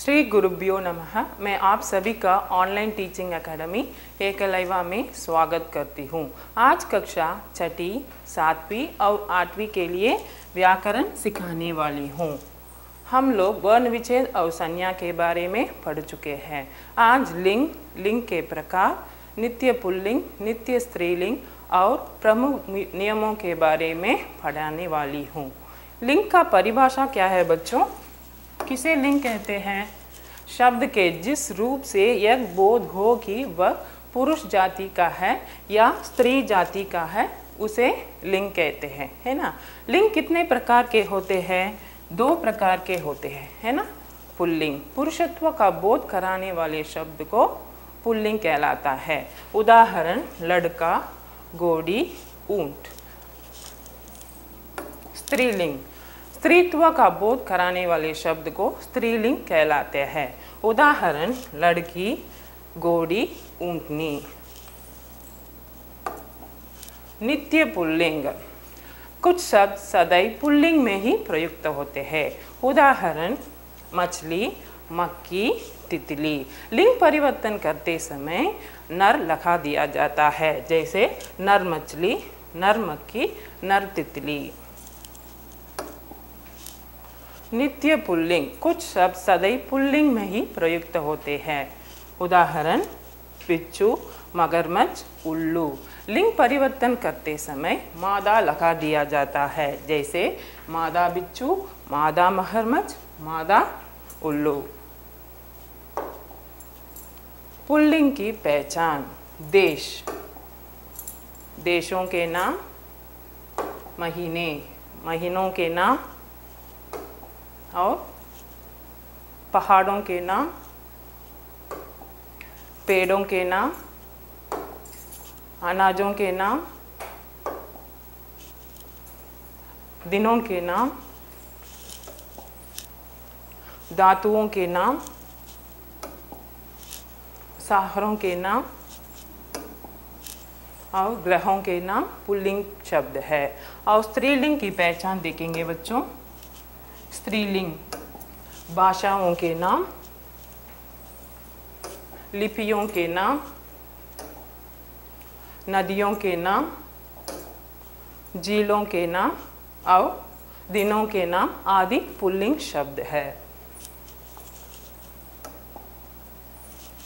श्री गुरुभ्यो नमः। मैं आप सभी का ऑनलाइन टीचिंग एकेडमी एकलव्य में स्वागत करती हूँ। आज कक्षा छठी, सातवीं और आठवीं के लिए व्याकरण सिखाने वाली हूँ। हम लोग वर्ण विच्छेद और संज्ञा के बारे में पढ़ चुके हैं। आज लिंग, लिंग के प्रकार, नित्य पुल्लिंग, नित्य स्त्रीलिंग और प्रमुख नियमों के बारे में पढ़ाने वाली हूँ। लिंग का परिभाषा क्या है बच्चों? किसे लिंग कहते हैं? शब्द के जिस रूप से यह बोध हो कि वह पुरुष जाति का है या स्त्री जाति का है उसे लिंग कहते हैं, है ना। लिंग कितने प्रकार के होते हैं? दो प्रकार के होते हैं, है ना। पुल्लिंग, पुरुषत्व का बोध कराने वाले शब्द को पुल्लिंग कहलाता है। उदाहरण लड़का, घोड़ी, ऊंट। स्त्रीलिंग, स्त्रीत्व का बोध कराने वाले शब्द को स्त्रीलिंग कहलाते हैं। उदाहरण लड़की, घोड़ी, ऊंटनी। नित्य पुल्लिंग, कुछ शब्द सदैव पुल्लिंग में ही प्रयुक्त होते हैं। उदाहरण मछली, मक्खी, तितली। लिंग परिवर्तन करते समय नर लगा दिया जाता है, जैसे नर मछली, नर मक्खी, नर तितली। नित्य पुल्लिंग, कुछ शब्द सदैव पुल्लिंग में ही प्रयुक्त होते हैं। उदाहरण बिच्छू, मगरमच्छ, उल्लू। लिंग परिवर्तन करते समय मादा लगा दिया जाता है, जैसे मादा बिच्छू, मादा मगरमच्छ, मादा उल्लू। पुल्लिंग की पहचान। देश, देशों के नाम। महीने, महीनों के नाम। और पहाड़ों के नाम, पेड़ों के नाम, अनाजों के नाम, दिनों के नाम, धातुओं के नाम, शहरों के नाम और ग्रहों के नाम पुल्लिंग शब्द है। और स्त्रीलिंग की पहचान देखेंगे बच्चों। स्त्रीलिंग, भाषाओं के नाम, लिपियों के नाम, नदियों के नाम, झीलों के नाम और दिनों के नाम आदि पुल्लिंग शब्द है।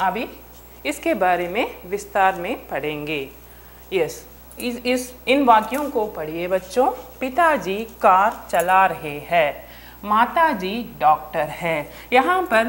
अभी इसके बारे में विस्तार में पढ़ेंगे। इन वाक्यों को पढ़िए बच्चों। पिताजी कार चला रहे हैं। माताजी डॉक्टर है। यहाँ पर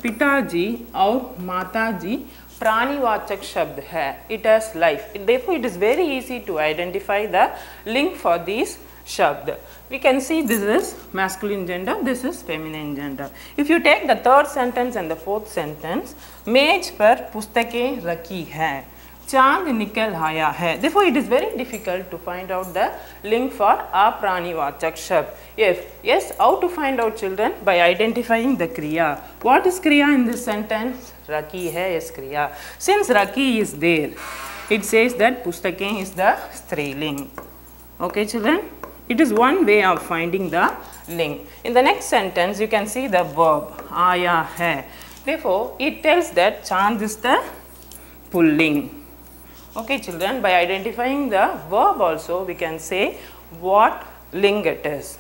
पिताजी और माताजी प्राणीवाचक शब्द है। It has life, therefore it is very easy to identify the link for these शब्द. We can see this is masculine gender, this is feminine gender. If you take the third sentence and the fourth sentence, मेज पर पुस्तकें रखी हैं, चांद निकल आया है। Therefore it is very difficult to find out the link for a प्राणीवाचक शब्द. Yes, how to find out children? By identifying the kriya. What is kriya in this sentence? Raki है is kriya. Since raki is there, it says that pustakein is the striling. Okay children? It is one way of finding the link. In the next sentence, you can see the verb आया है. Therefore, it tells that chand is the pulling. Okay children, by identifying the verb also we can say what ling it is.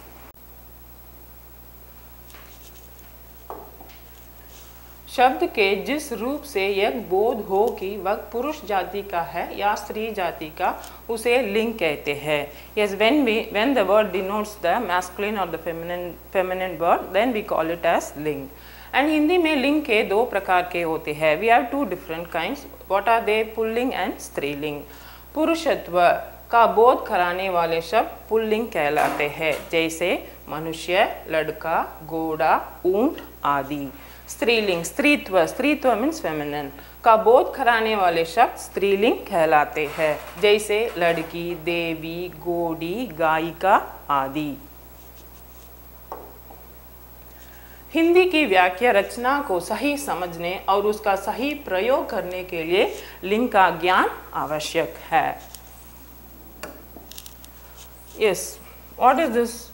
शब्द के जिस रूप से यह बोध हो कि वह पुरुष जाति का है या स्त्री जाति का उसे लिंग कहते हैं. Yes, when the word denotes the masculine or the feminine word, then we call it as ling. And Hindi में लिंग के दो प्रकार के होते हैं. We have two different kinds. What are they? Pulling and स्त्रीलिंग. पुरुषत्व का बोध कराने वाले शब्द पुल्लिंग कहलाते हैं, जैसे मनुष्य, लड़का, घोड़ा, ऊंट आदि. स्त्रीलिंग, स्त्रीत्व मीन्स फेमिनिन का बोध कराने वाले शब्द स्त्रीलिंग कहलाते हैं, जैसे लड़की, देवी, घोड़ी, गायिका आदि. हिंदी की वाक्य रचना को सही समझने और उसका सही प्रयोग करने के लिए लिंग का ज्ञान आवश्यक है. Yes, what is this?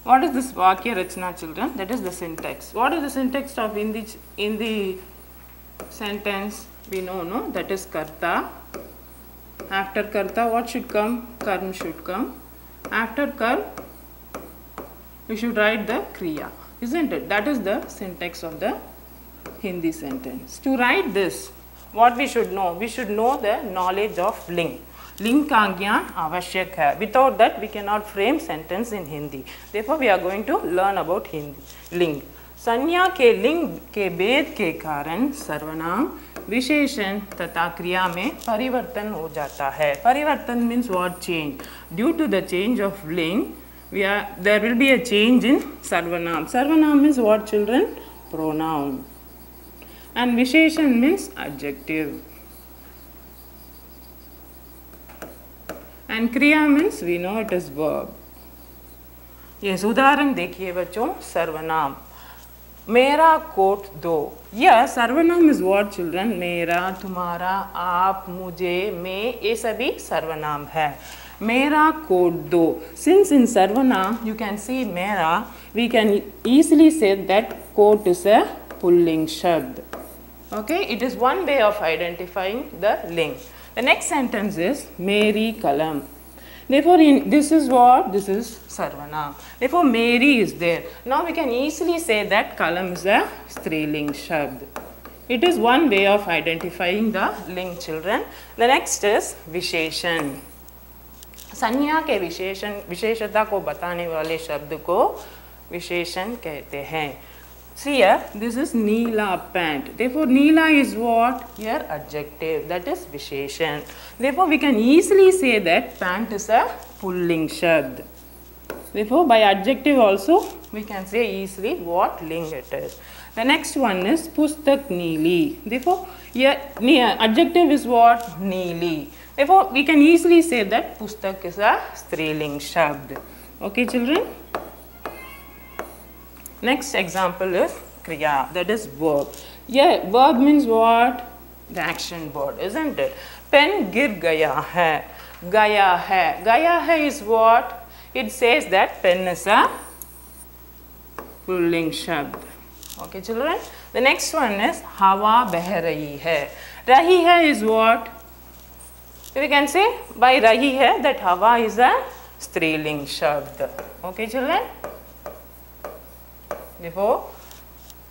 What is this Vakya Rachna, children? That is the syntax. What is the syntax of in the sentence? We know, no? That is karta. After karta, what should come? Karm should come. After karm, we should write the kriya, isn't it? That is the syntax of the Hindi sentence. To write this, what we should know? We should know the knowledge of ling. Ling का ज्ञान आवश्यक है. Without that, we cannot frame sentence in Hindi. Therefore, we are going to learn about Hindi. Ling. संज्ञा के लिंग के भेद के कारण सर्वनाम विशेषण तथा क्रिया में परिवर्तन हो जाता है. परिवर्तन means what? Change. Due to the change of ling, there will be a change in sarvanam. Sarvanam means what, children? Pronoun. And visheshan means adjective. And kriya means we know it is verb. Yes, उदाहरण देखिए बच्चों. सर्वनाम. मेरा coat दो. Yeah, सर्वनाम is what, children? मेरा, तुम्हारा, आप, मुझे, मैं, ये सभी सर्वनाम है. मेरा कोट दो. Since in sarvanam you can see मेरा, we can easily say that coat is a pulling shabd. Okay, it is one way of identifying the ling. The next sentence is Meri kalam. Therefore, this is what? This is sarvanam. Therefore, Meri is there. Now, we can easily say that kalam is a striling shabd. It is one way of identifying the ling, children. The next is Visheshan. संज्ञा के विशेषता को बताने वाले शब्द को विशेषण कहते हैं. See here, this is Neela pant. Therefore, Neela is what? Here adjective, that is Visheshan. Therefore, we can easily say that pant is a pulling shabd. Therefore, by adjective also, we can say easily what ling it is. The next one is Pustak Neeli. Therefore, here adjective is what? Neeli. Therefore, we can easily say that Pustak is a striling shabd. Okay, children? Next example is kriya, that is verb. Yeah, verb means what? The action word, isn't it? Pen gir gaya hai. Gaya hai. Gaya hai is what? It says that pen is a pulling shabd. Okay, children? The next one is hawa beh rahi hai. Rahi hai is what? We can say by rahi hai that hawa is a striling shabd. Okay, children? Therefore,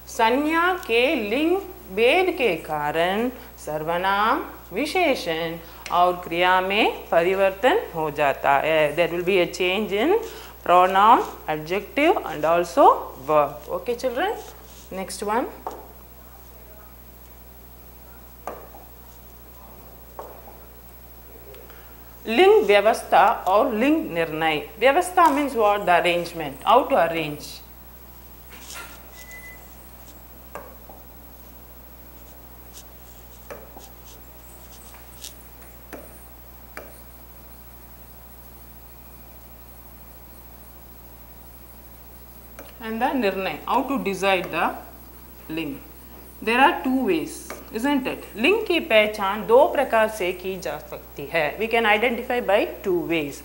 संज्ञा के लिंग भेद के कारण सर्वनाम विशेषण और क्रिया में परिवर्तन हो जाता है. There will be a change in pronoun, adjective and also verb. Okay, children? Next one. लिंग व्यवस्था और लिंग निर्णय. व्यवस्था means what? The arrangement. How to arrange. And the nirnay, how to decide the ling. There are two ways, isn't it? Ling की पहचान दो प्रकार से की जा सकती है. We can identify by two ways.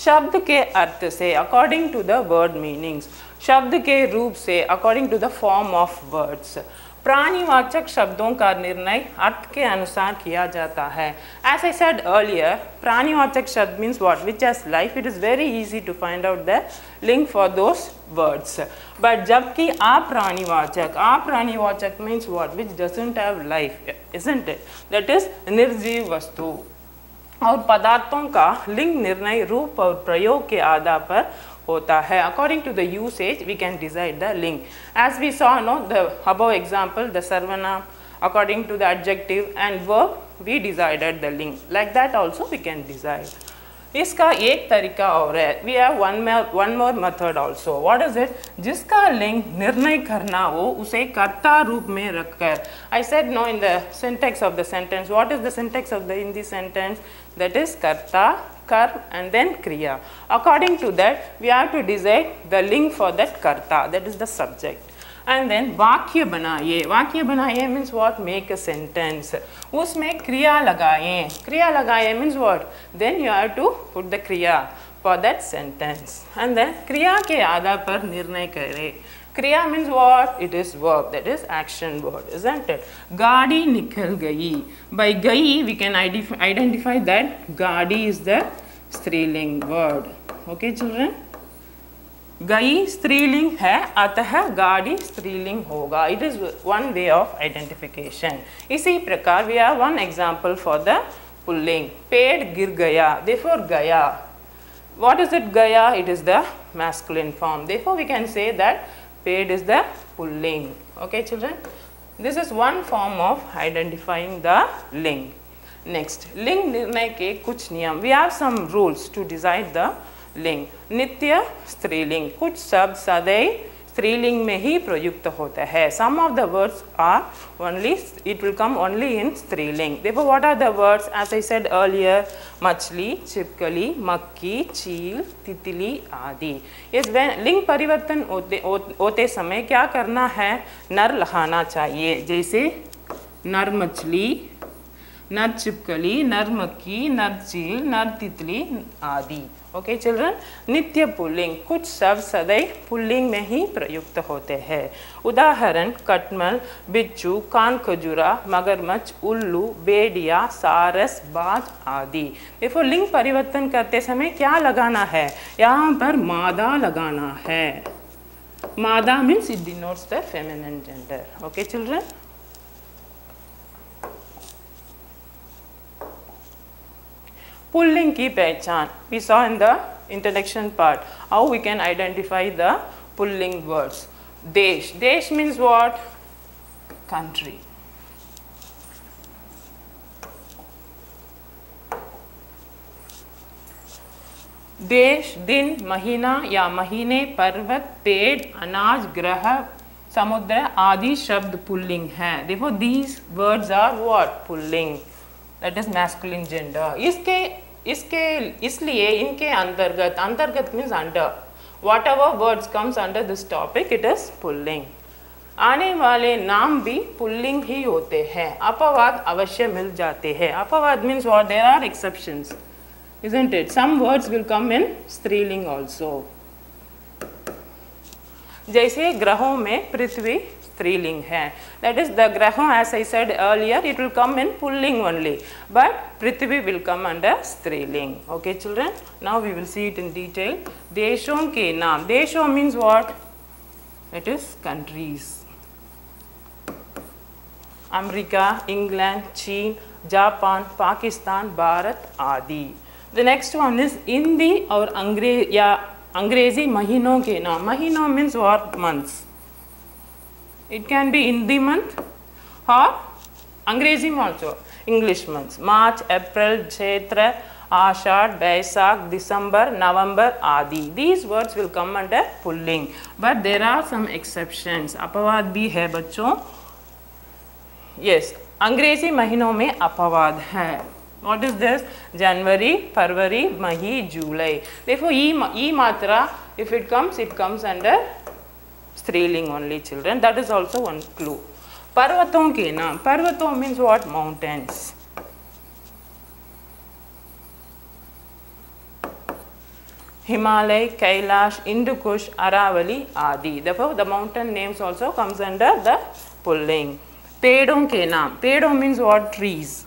शब्द के अर्थ से, according to the word meanings. शब्द के रूप से, according to the form of words. प्राणीवाचक शब्दों का निर्णय अर्थ के अनुसार किया जाता है. As I said earlier, प्राणीवाचक शब्द means what? Which has life. It is very easy to find out the link for those words. But जबकि अप्राणीवाचक means what? Which doesn't have life, isn't it? That is निर्जीव वस्तु. और पदार्थों का लिंग निर्णय रूप और प्रयोग के आधार पर होता है. According to the usage, we can decide the ling. As we saw, no, the above example, the sarvanam, according to the adjective and verb, we decided the ling. Like that also we can decide. इसका एक तरीका और है. We have one more method also. What is it? जिसका लिंग निर्णय करना हो उसे कर्ता रूप में रखकर. I said no in the syntax of the sentence. What is the syntax of the Hindi sentence? That is karta, karm and then kriya. According to that, we have to decide the ling for that karta, that is the subject. And then वाक्य बनाइए means what? Make a sentence. उसमें क्रिया लगाएं means what? Then you have to put the क्रिया for that sentence. And then क्रिया के आधार पर निर्णय करें. क्रिया means what? It is verb, that is action word, isn't it? गाड़ी निकल गई. By गई we can identify that गाड़ी is the स्त्रीलिंग word. Okay children? गई स्त्रीलिंग है, अतः गाड़ी स्त्रीलिंग होगा. It is one way of identification. इसी प्रकार we have one example for the pulling. पेड़ गिर गया. Therefore गया. What is it gaya? It is the masculine form. Therefore we can say that paid is the pulling. Okay children? This is one form of identifying the ling. Next, ling निर्णय के कुछ नियम. We have some rules to decide the ling. नित्य स्त्रीलिंग. कुछ शब्द सदैव स्त्रीलिंग में ही प्रयुक्त होता है. Some of the words are only, it will come only in स्त्रीलिंग. Therefore what are the words? As I said earlier, मछली, छिपकली, मक्खी, चील, तितली आदि. Yes, when लिंग परिवर्तन होते समय क्या करना है? नर लगाना चाहिए. जैसे नर मछली, नर छिपकली, नर मक्खी, नर चील, नर तितली आदि. Okay children? नित्य पुल्लिंग. कुछ शब्द सदैव पुल्लिंग में ही प्रयुक्त होते हैं. उदाहरण कटमल, बिच्छू, कान खजूरा, मगरमच्छ, उल्लू, भेड़िया, सारस, बाज आदि. देखो लिंग परिवर्तन करते समय क्या लगाना है? यहाँ पर मादा लगाना है. मादा means it denotes the feminine gender. Okay children? Pulling की पहचान. We saw in the introduction part how we can identify the pulling words. देश. देश means what? Country. देश, दिन, महीना या महीने, पर्वत, पेड़, अनाज, ग्रह, समुद्र आदि शब्द पुल्लिंग हैं. देखो these words are what? Pulling. That is masculine gender. इसलिए इनके अंतर्गत means under. Whatever words comes under this topic, it is pulling. आने वाले नाम भी पुल्लिंग ही होते हैं. अपवाद अवश्य मिल जाते हैं. अपवाद means what? There are exceptions, isn't it? Some words will come in स्त्रीलिंग also. जैसे ग्रहों में पृथ्वी स्त्रीलिंग है. That is the ग्रहों, as I said earlier, it will come in pulling only, but Prithvi will come under स्त्रीलिंग. Okay children? Now we will see it in detail. देशों के नाम. देशों means what? It is countries. America, England, चीन, Japan, Pakistan, Bharat आदि. The next one is Hindi और अंग्रेजी महीनों के नाम. महीनों means what? Months. It can be Hindi month or अंग्रेजी also. English months. March, April, Chaitra, Ashad, Baisakh, December, November आदि. These words will come under pulling. But there are some exceptions. अपवाद भी है बच्चों. Yes, अंग्रेजी महीनों में अपवाद है. What is this? January, February, May, July. Therefore, E matra, if it comes under स्त्रीलिंग only children. That is also one clue. पर्वतों के नाम. पर्वतों means what? Mountains. Himalaya, Kailash, इंद्रकुश, Aravalli आदि. Therefore, the mountain names also comes under the pulling. पेड़ों के नाम. पेड़ों means what? Trees.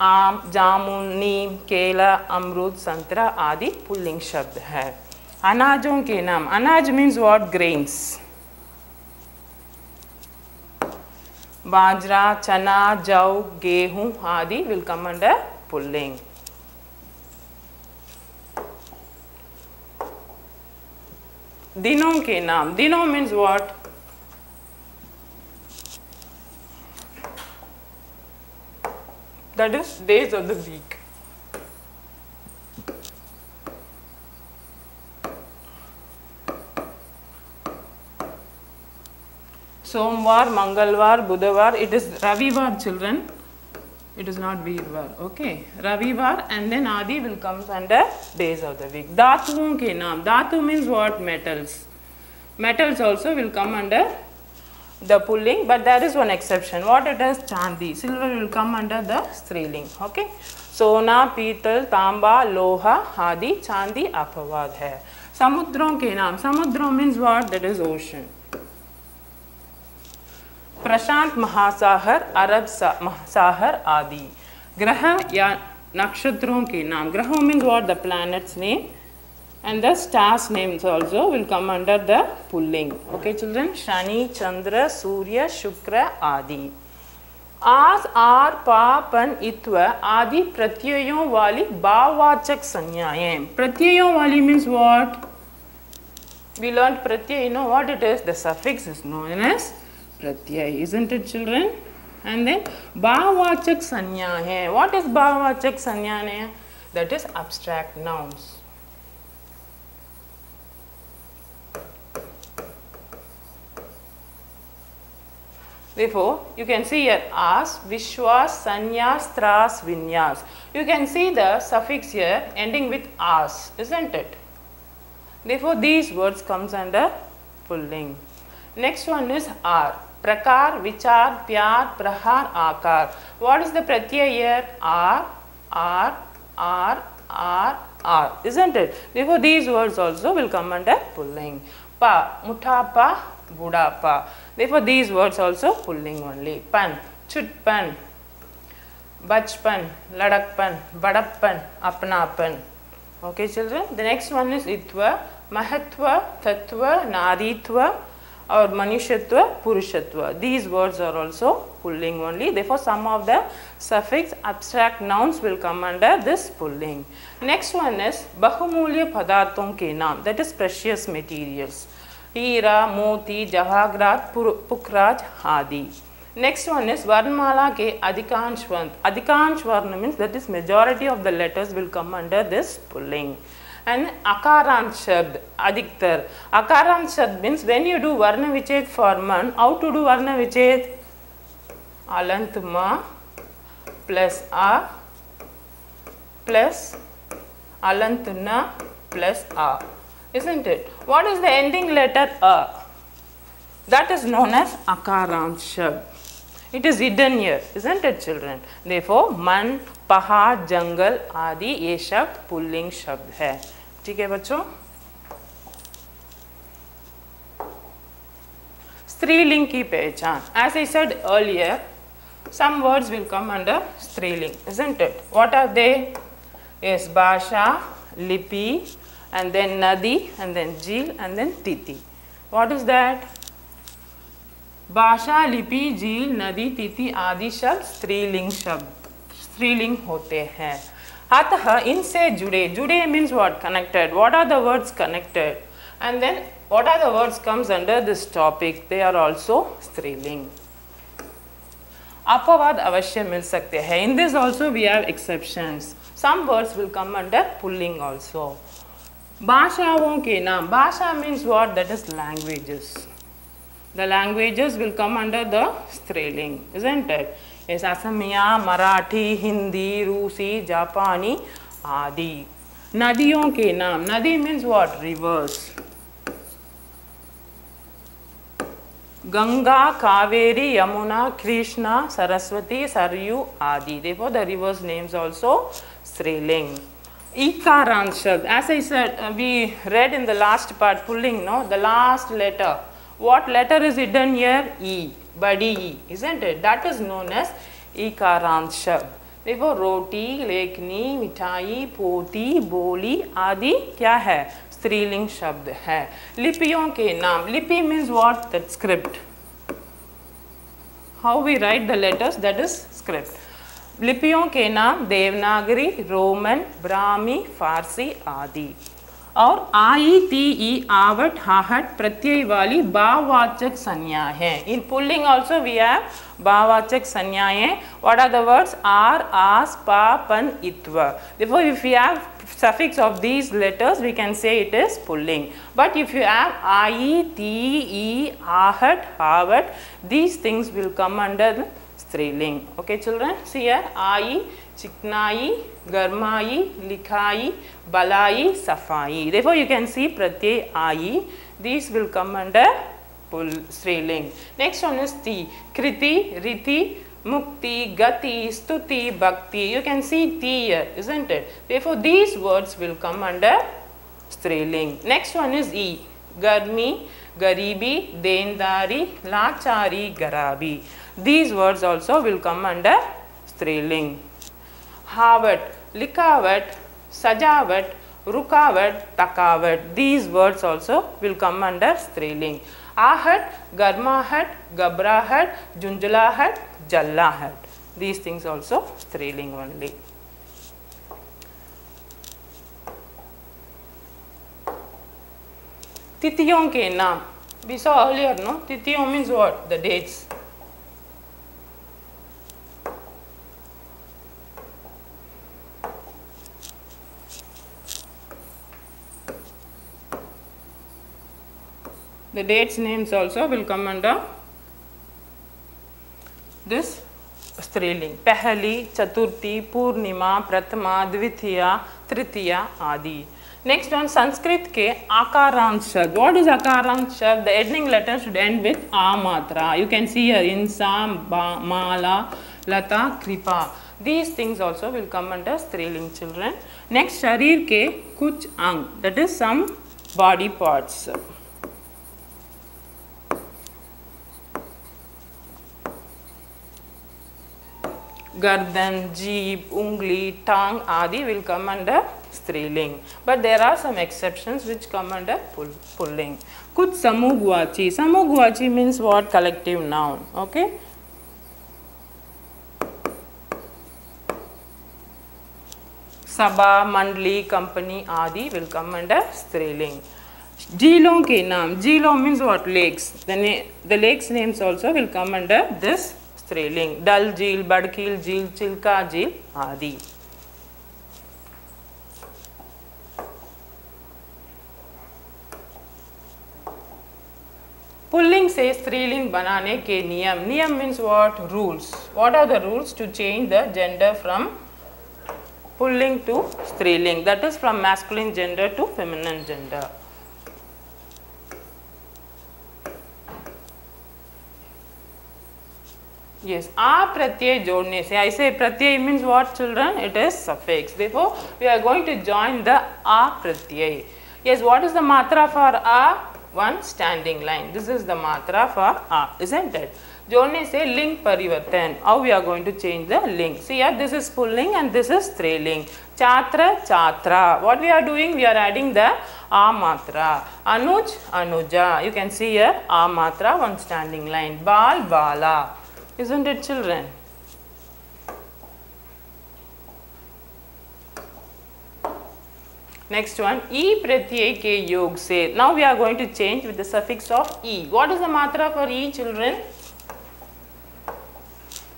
आम, जामुन, नीम, केला, अमरूद, संतरा आदि पुल्लिंग शब्द है. अनाजों के नाम. अनाज means what? Grains. बाजरा, चना, जौ, गेहूं आदि will come under pulling. दिनों के नाम. दिनों means what? That is days of the week. सोमवार, मंगलवार, बुधवार. It is रविवार children. It is not वीरवार. Okay. रविवार and then आदि will come under days of the week. धातुओं के नाम. धातु means what? Metals. Metals also will come under the pulling, but there is one exception. What it is? Chandi. Silver will come under the striling. Okay. सोना, पीतल, तांबा, लोहा आदि चांदी अपवाद है. समुद्रों के नाम. समुद्रों means what? That is ocean. प्रशांत महासागर, अरब महासागर आदि. ग्रह या नक्षत्रों के नाम. ग्रहों means what? The planets name, and the stars names also will come under the pulling. Okay children. Shani, Chandra, Surya, Shukra आदि. आज, आर, पा, पन, इत्व आदि प्रत्ययों वाली भाववाचक संज्ञाएं. प्रत्ययों वाली means what? We learned pratyay. You know what it is? The suffix is known as pratyay, isn't it children? And then भाववाचक संज्ञाएं. What is भाववाचक संज्ञाएं? That is abstract nouns. Therefore, you can see here as, Vishwas, Sanyas, Tras, Vinyas. You can see the suffix here ending with as, isn't it? Therefore, these words comes under pulling. Next one is ar. Prakar, Vichar, Pyar, Prahar, Akar. What is the pratyay here? R, isn't it? Therefore, these words also will come under pulling. Pa, Mutapa, Budapa. Therefore, these words also pulling only. Pan, Chutpan, Bachpan, Ladakpan, Badappan, Apnapan. Okay children. The next one is Itva, Mahatva, Tattva, Naritva or Manushatva, Purushatva. These words are also pulling only. Therefore, some of the suffix abstract nouns will come under this pulling. Next one is Bahumulya Padarthon ke naam. That is precious materials. Hira, Moti, Jawahrat, Pukraj, Adi. Next one is Varnmala ke Adhikansh Varna. Adhikansh Varna means that is majority of the letters will come under this pulling. And Akarant Shabd, Adhiktar. Akarant Shabd means when you do Varna Viched for man, how to do Varna Viched? Alant Ma plus A plus Alant Na plus A. Isn't it? What is the ending letter A? That is known as Akarant Shabd. It is hidden here, isn't it children? Therefore, Man, Pahad, Jungle आदि ये शब्द pulling शब्द है. ठीक है बच्चों. स्त्रीलिंग की पहचान. As I said earlier, some words will come under स्त्रीलिंग, isn't it? What are they? Yes, Bhasha, Lipi, and then Nadi, and then Jil, and then Titi. What is that? भाषा, लिपि, झील, नदी, तिथि आदि शब्द स्त्रीलिंग होते हैं. अतः इनसे जुड़े means what? Connected. What are the words connected? And then what are the words comes under this topic? They are also स्त्रीलिंग. अपवाद अवश्य मिल सकते हैं. In this also we have exceptions. Some words will come under pulling also. भाषाओं के नाम. भाषा means what? That is languages. The languages will come under the striling, isn't it? Yes, Asamiya, Marathi, Hindi, Rusi, Japani, Adi. Nadiyon ke naam. Nadi means what? Rivers. Ganga, Kaveri, Yamuna, Krishna, Saraswati, Saryu, Adi. Therefore, the rivers names also striling. Ikarant shabd. As I said, we read in the last part, pulling, no? The last letter. What letter is hidden here? E. Badi E, isn't it? That is known as Ikarant Shabd. Therefore, roti, lekni, mithai, poti, boli, आदि क्या है? स्त्रीलिंग शब्द है. लिपियों के नाम. Lipi means what? That script. How we write the letters, that is script. लिपियों के नाम देवनागरी, रोमन, ब्राह्मी, फारसी आदि. और आई, ती, ई, आवट, हाहट प्रत्यय वाली भाववाचक संज्ञा है. इन पुल्लिंग ऑल्सो वी हैव भाववाचक संज्ञाएं. What are the words? आर, आस, पा, पन, इत्व. Therefore, if you have suffix of these letters, we can say it is pulling. But if you have ai, ti, e, ahat, havat, these things will come under the striling. Okay, children. See here, ai, चिकनाई, गर्माई, लिखाई, बलाई, सफाई. Therefore, you can see pratyay I These will come under Striling. Next one is Ti. Kriti, Riti, Mukti, Gati, Stuti, Bhakti. You can see Ti here, isn't it? Therefore, these words will come under Striling. Next one is E. Garmi, Garibi, Dendari, Lachari, Garabi. These words also will come under Striling. Havat, Likavat, Sajavat, Rukavat, Takavat. These words also will come under Striling. Ahat, Garmahat, Gabrahat, Junjulahat, Jallahat. These things also Striling only. Tithiyon ke naam. We saw earlier, no? Tithiyon means what? The dates. The dates names also will come under this Striling. Pahali, Chaturthi, Purnima, Prathama, Dvitiya, Tritiya, Adi. Next one, Sanskrit ke Akarant Shabd. What is Akarant Shabd? The ending letter should end with A matra. You can see here Insa, Mala, Lata, Kripa. These things also will come under Striling, children. Next, Sharir ke Kuch Ang. That is some body parts. Gardan, jeeb, ungli, tongue, adi will come under Striling. But there are some exceptions which come under pulling. Kuch samugwachi. Samugwachi means what? Collective noun. Okay. Sabha, mandli, company, adi will come under Striling. Jilon ke naam. Jilon means what? Lakes. The lakes names also will come under this Striling. Dal Jeel, Badkil Jeel, Chilka Jeel, Adi. Pulling से Striling बनाने के नियम. नियम means what? Rules. What are the rules to change the gender from pulling to Striling? That is from masculine gender to feminine gender. Yes, A pratyay jodne se. I say pratyay means what, children? It is suffix. Therefore, we are going to join the A pratyay. Yes, what is the matra for A? One standing line. This is the matra for A, isn't it? Jodne se ling parivartan. How we are going to change the ling? See here, this is pulling and this is Striling. Chatra, chatra. What we are doing? We are adding the A matra. Anuj, anuja. You can see here A matra, one standing line. Bal, bala. Isn't it, children? Next one, E pratyay ke yog se. Now we are going to change with the suffix of E. What is the matra for E, children?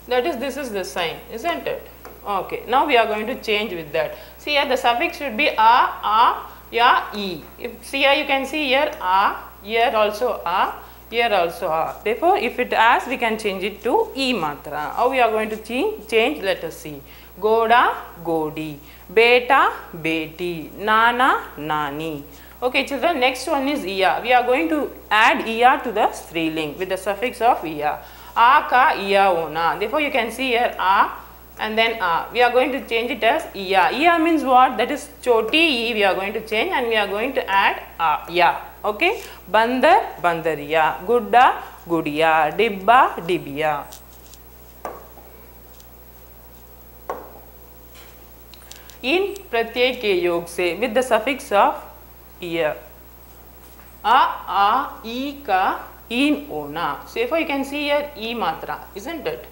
That is, this is the sign, isn't it? Okay, now we are going to change with that. See here, the suffix should be A, ya, E. See here, you can see here A, here also A. Here also A. Therefore, if it as, we can change it to E matra. How we are going to change? Let us see. Goda, godi. Beta, beti. Nana, nani. Okay, children, next one is Iya. We are going to add Iya to the Striling with the suffix of Iya. A ka Iya ona. Therefore, you can see here A and then A. We are going to change it as Iya. Iya means what? That is choti E we are going to change and we are going to add A. Ya. Okay, Bandar, Bandariya, Gudda, Gudiya, Dibba, Dibiya. In pratyay ke yog se with the suffix of iya. A, I, ka, in, ona. So therefore you can see here E matra, isn't it?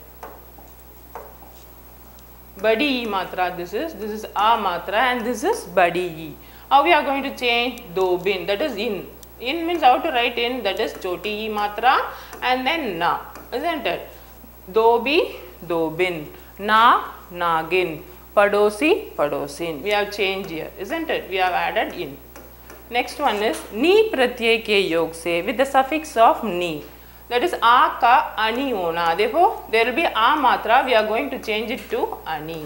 Badi E matra this is A matra and this is Badi E. How we are going to change? Dobin, that is in. In means how to write in, that is choti E matra and then na, isn't it? Dobi, dobin, na, nagin, padosi, padosin. We have changed here, isn't it? We have added in. Next one is ni pratyay ke yog se with the suffix of ni. That is A ka ani ona. Therefore, there will be A matra. We are going to change it to ani.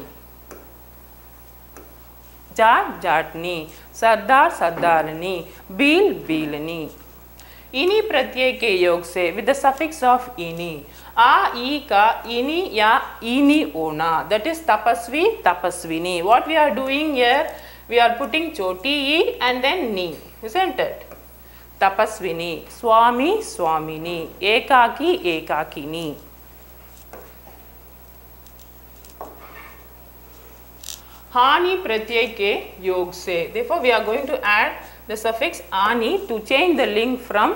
Jat, jatni. Sardar, sardarani. Bil, bilani. इनी प्रत्यय के योग से with the suffix of ini. A, E का ini या ini होना, that is tapasvi, tapasvini. What we are doing here, we are putting choti e and then ni, isn't it? Tapasvini, swami, swamini, ekaki, ekakini. हानि प्रत्यय के योग से, therefore we are going to add the suffix ani to change the ling from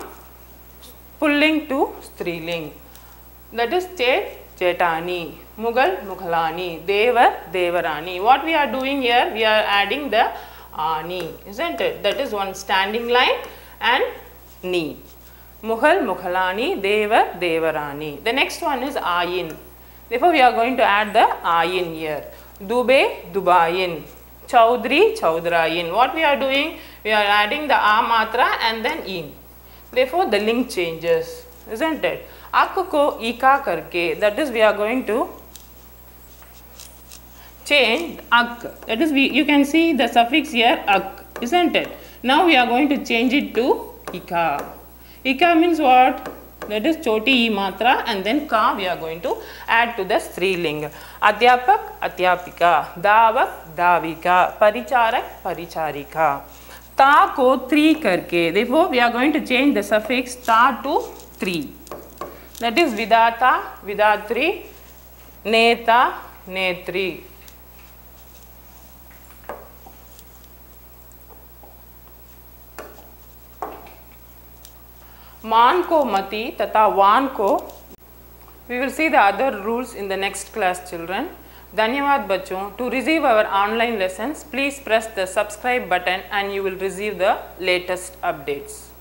pulling to striling. That is chet, chetani, mughal, mughalani, devar, devarani. What we are doing here, we are adding the ani, isn't it? That is one standing line and ni. Mughal, mughalani, devar, devarani. The next one is ayin. Therefore we are going to add the ayin here. Dube, Dubayin, Chaudhry, Chaudrayin. What we are doing? We are adding the A matra and then in. Therefore, the link changes, isn't it? Ak ko ika karke, that is we are going to change ak. That is you can see the suffix here ak, isn't it? Now we are going to change it to ika. Ika means what? That is choti e matra and then ka we are going to add to the striling. Adhyapak, adhyapika, davak, davika, paricharak, paricharika. Ta ko 3 karke. Therefore, we are going to change the suffix ta to 3. That is vidata, vidatri, neta, netri. मान को मति तथा वान को. We will see the other rules in the next class, children. धन्यवाद बच्चों. To receive our online lessons, please press the subscribe button and you will receive the latest updates.